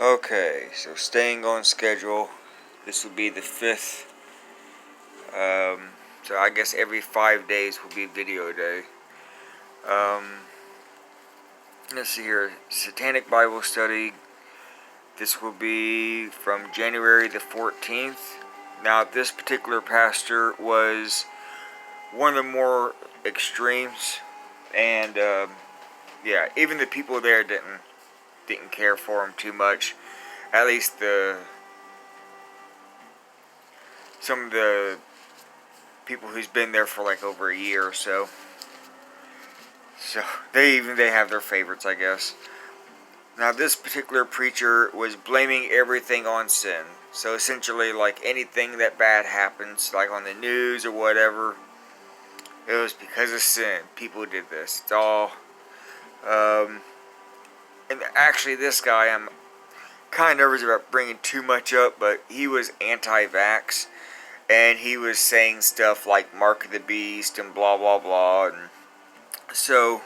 Okay, so staying on schedule. This will be the 5th. So I guess every 5 days will be video day. Um, let's see here. Satanic Bible Study. This will be from January the 14th. Now, this particular pastor was one of the more extremes, and yeah, even the people there didn't care for him too much. At least some of the people who's been there for like over a year or so. So they have their favorites, I guess. Now this particular preacher was blaming everything on sin. So essentially, like anything that bad happens, like on the news or whatever, it was because of sin. People did this. It's all. And actually, this guy, I'm kind of nervous about bringing too much up, but he was anti-vax, and he was saying stuff like "Mark of the Beast" and blah blah blah. And so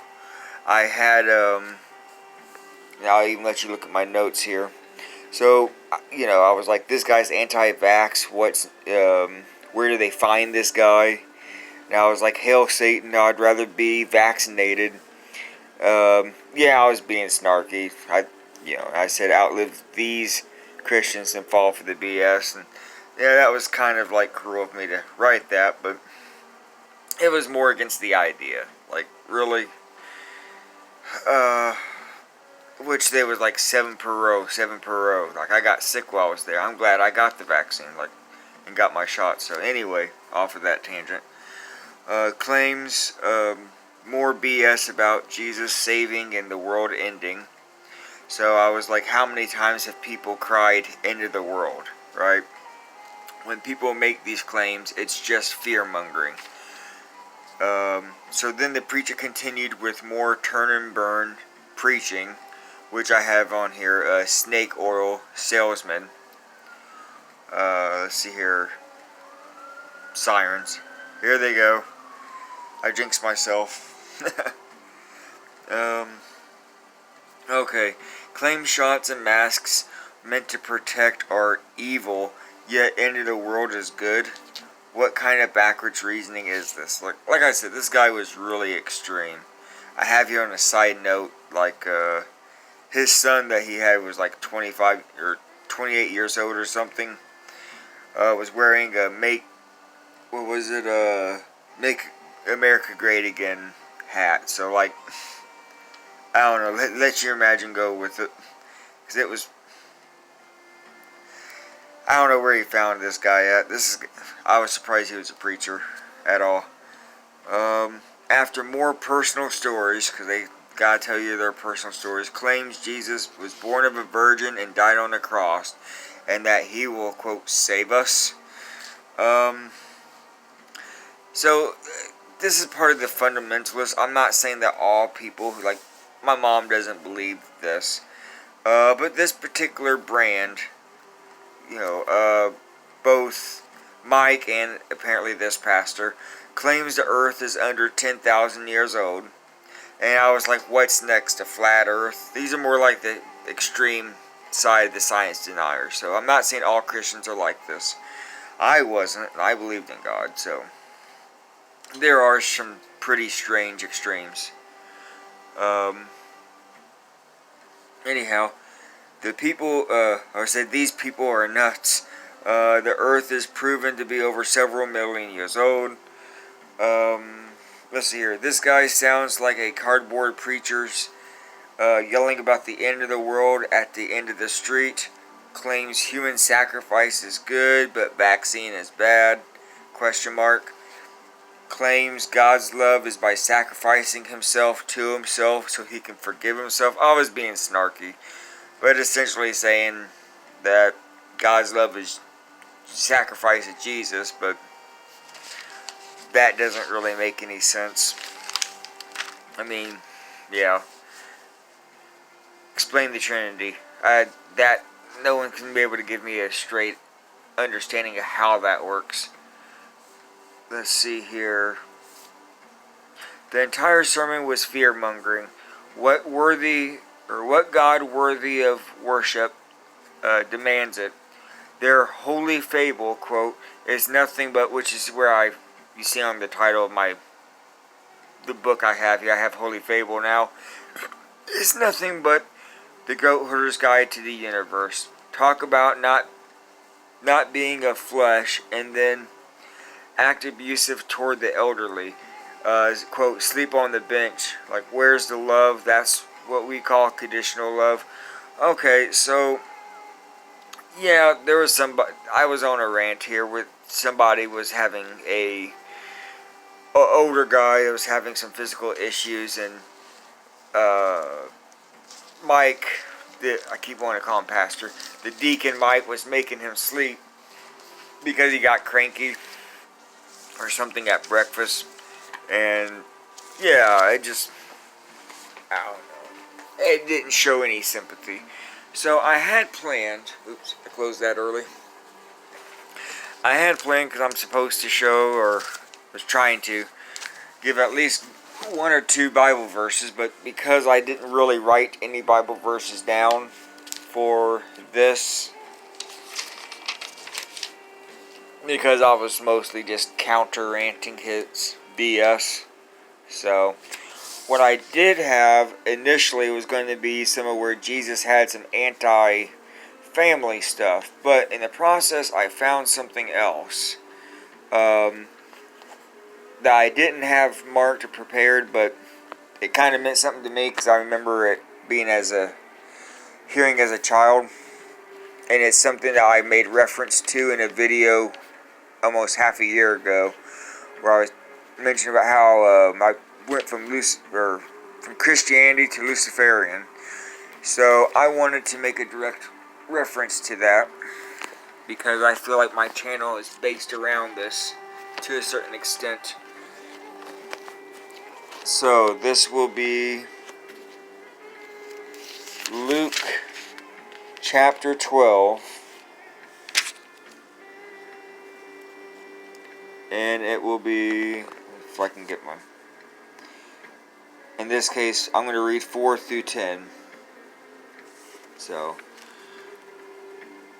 I had I'll even let you look at my notes here. So, I was like, this guy's anti-vax. Where do they find this guy? And I was like, hail Satan, I'd rather be vaccinated. Yeah, I was being snarky. I said, outlive these Christians and fall for the BS. And yeah, that was kind of like cruel of me to write that, but it was more against the idea. Like, really? Which they was like 7 per row. Like, I got sick while I was there. I'm glad I got the vaccine, and got my shot. So anyway, off of that tangent. Claims more BS about Jesus saving and the world ending. So I was like, how many times have people cried end of the world, right? When people make these claims, it's just fear-mongering. So then the preacher continued with more turn and burn preaching, which I have on here, snake oil salesman. Let's see here. Sirens. Here they go. I jinxed myself. Okay. Claim shots and masks meant to protect are evil, yet end of the world is good. What kind of backwards reasoning is this? Like I said, this guy was really extreme. I have here on a side note, his son that he had was like 25 or 28 years old or something. Was wearing a Make America Great Again hat. So I don't know. Let your imagine go with it, because it was. I don't know where he found this guy at. I was surprised he was a preacher at all. After more personal stories, because they gotta tell you their personal stories, claims Jesus was born of a virgin and died on the cross, and that he will, quote, save us. So, this is part of the fundamentalists. I'm not saying that all people who, my mom doesn't believe this. But this particular brand, both Mike and apparently this pastor, claims the earth is under 10,000 years old. And I was like, what's next? A flat earth? These are more like the extreme side of the science deniers. So I'm not saying all Christians are like this. I wasn't. I believed in God. So there are some pretty strange extremes. Anyhow, the people, these people are nuts. The earth is proven to be over several million years old. Let's see here. This guy sounds like a cardboard preacher's yelling about the end of the world at the end of the street. Claims human sacrifice is good, but vaccine is bad. Question mark. Claims God's love is by sacrificing himself to himself so he can forgive himself. I was being snarky, but essentially saying that God's love is sacrifice of Jesus, but that doesn't really make any sense. I mean, yeah. Explain the Trinity. That no one can be able to give me a straight understanding of how that works. Let's see here. The entire sermon was fear-mongering. What God worthy of worship demands it. Their holy fable, quote, is nothing but, which is where you see on the title of the book I have here, I have Holy Fable now, is nothing but the goat herder's guide to the universe. Talk about not being of flesh, and then act abusive toward the elderly. Quote, sleep on the bench. Like, where's the love? That's what we call conditional love. Okay, so yeah, there was somebody. I was on a rant here with somebody was having a older guy that was having some physical issues, and Mike, I keep wanting to call him Pastor, the deacon Mike was making him sleep because he got cranky or something at breakfast, and yeah, I don't know. It didn't show any sympathy. So I had planned, oops, I closed that early. I had planned, because I'm supposed to show, or was trying to, give at least one or two Bible verses, but because I didn't really write any Bible verses down for this, because I was mostly just counter-ranting his BS, so what I did have initially was going to be some of where Jesus had some anti-family stuff, but in the process I found something else that I didn't have marked or prepared, but it kind of meant something to me because I remember it being hearing as a child, and it's something that I made reference to in a video almost half a year ago, where I was mentioning about how I went from Christianity to Luciferian. So I wanted to make a direct reference to that because I feel like my channel is based around this to a certain extent. So this will be Luke chapter 12, and it will be, if I can get one. In this case, I'm going to read 4 through 10. So,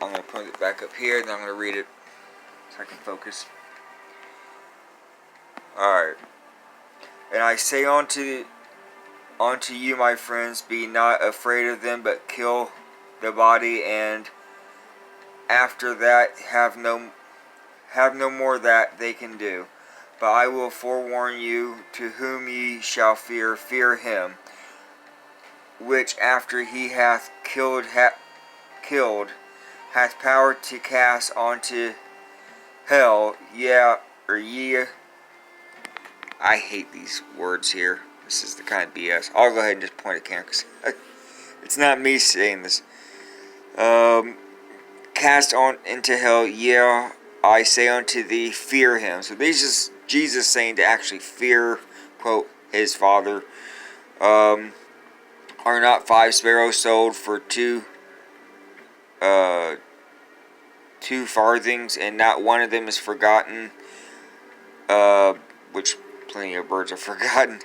I'm going to put it back up here, and then I'm going to read it so I can focus. Alright. And I say unto you, my friends, be not afraid of them, but kill the body, and after that have no more that they can do. But I will forewarn you, to whom ye shall fear him, which after he hath killed, hath power to cast onto hell. I hate these words here. This is the kind of BS. I'll go ahead and just point at camera because it's not me saying this. Cast on into hell, I say unto thee, fear him. So this is Jesus saying to actually fear, quote, his Father. Are not 5 sparrows sold for 2 farthings, and not one of them is forgotten? Which plenty of birds are forgotten.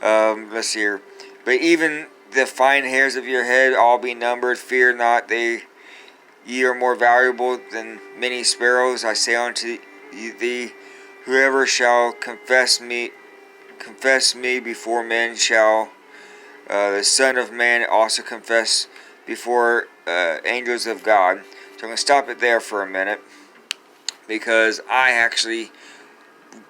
Let's see here. But even the fine hairs of your head all be numbered. Fear not, ye are more valuable than many sparrows. I say unto thee, whoever shall confess me before men, shall the Son of Man also confess before angels of God. So I'm going to stop it there for a minute, because I actually,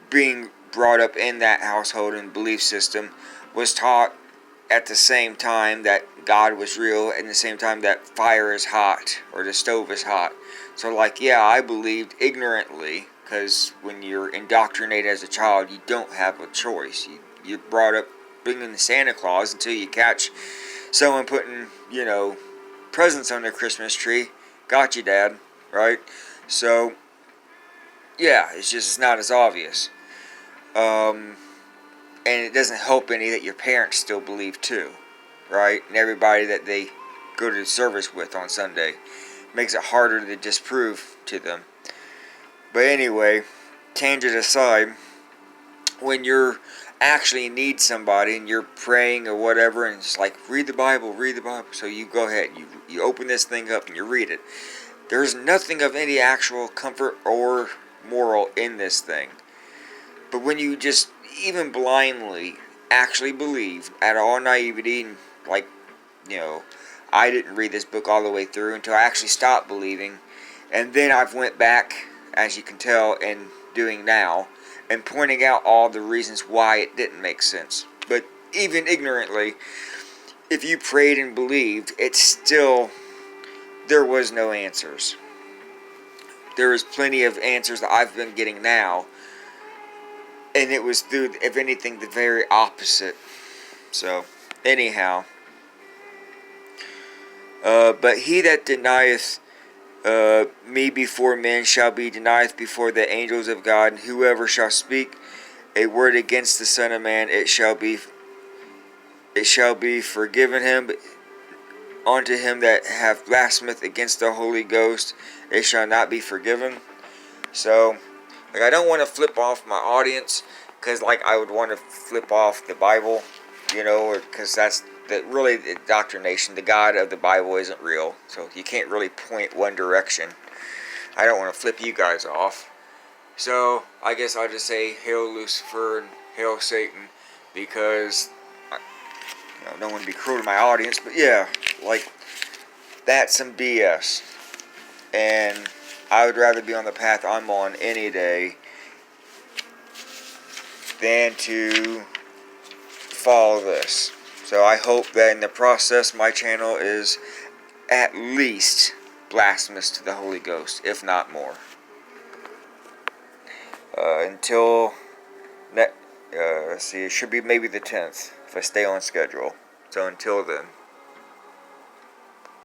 being brought up in that household and belief system, was taught at the same time that God was real, and the same time that fire is hot, or the stove is hot. So like, yeah, I believed ignorantly, because when you're indoctrinated as a child, you don't have a choice. You're brought up bringing the Santa Claus until you catch someone putting, presents on their Christmas tree. Got you, Dad, right? So, yeah, it's not as obvious. And it doesn't help any that your parents still believe too, right? And everybody that they go to service with on Sunday makes it harder to disprove to them. But anyway, tangent aside, when you're actually need somebody and you're praying or whatever, and it's like, read the Bible, read the Bible. So you go ahead, you open this thing up and you read it. There's nothing of any actual comfort or moral in this thing. But when you just even blindly actually believe, out of all naivety, and like, I didn't read this book all the way through until I actually stopped believing, and then I've went back, as you can tell, and doing now, and pointing out all the reasons why it didn't make sense. But even ignorantly, if you prayed and believed, it's still, there was no answers. There is plenty of answers that I've been getting now, and it was through, if anything, the very opposite. So, anyhow, but he that denieth me before men shall be denied before the angels of God, and whoever shall speak a word against the Son of Man, it shall be forgiven him. But unto him that hath blasphemeth against the Holy Ghost, it shall not be forgiven. So, like, I don't want to flip off my audience, because like I would want to flip off the Bible, because that's really the indoctrination. The God of the Bible isn't real, so you can't really point one direction. I don't want to flip you guys off. So I guess I'll just say hail Lucifer and hail Satan, because I don't want to be cruel to my audience, but yeah, like, that's some BS. And I would rather be on the path I'm on any day than to follow this. So I hope that in the process my channel is at least blasphemous to the Holy Ghost, if not more. Until let's see, it should be maybe the 10th if I stay on schedule. So until then.